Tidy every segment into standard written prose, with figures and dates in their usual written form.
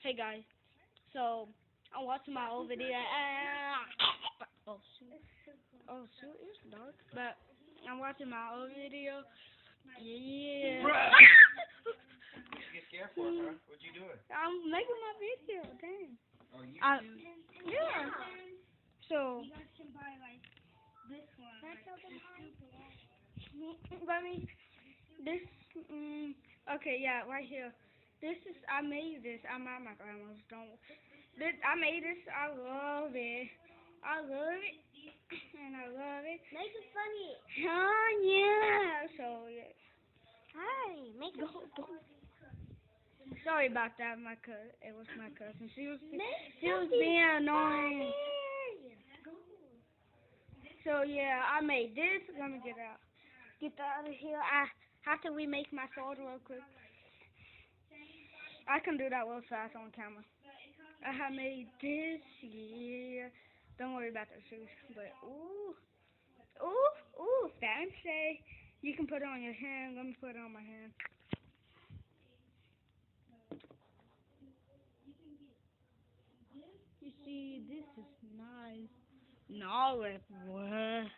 Hey guys, so I'm watching my old video. Oh shoot, oh shoot, it's dark. But I'm watching my old video. Yeah. Bruh. You get scared for us, huh? What you doing? I'm making my video. Dang. Oh, you I, too? yeah. So. Let me. This. Okay, yeah, right here. This is. I made this. I'm at my grandma's. Don't. This. I made this. I love it. I love it. And I love it. Make it funny. Oh yeah. So yeah. Hi, make it Go. Sorry about that, my cousin. It was my cousin. She was being annoying. So yeah, I made this. Let me get out. Get out of here. How can we make my sword real quick? I can do that real fast on camera. I have made this. Yeah. Don't worry about the shoes. But ooh, fancy. You can put it on your hand. Let me put it on my hand. You see, this is nice. No, what?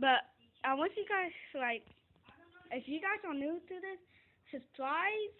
But I want you guys like, if you guys are new to this, subscribe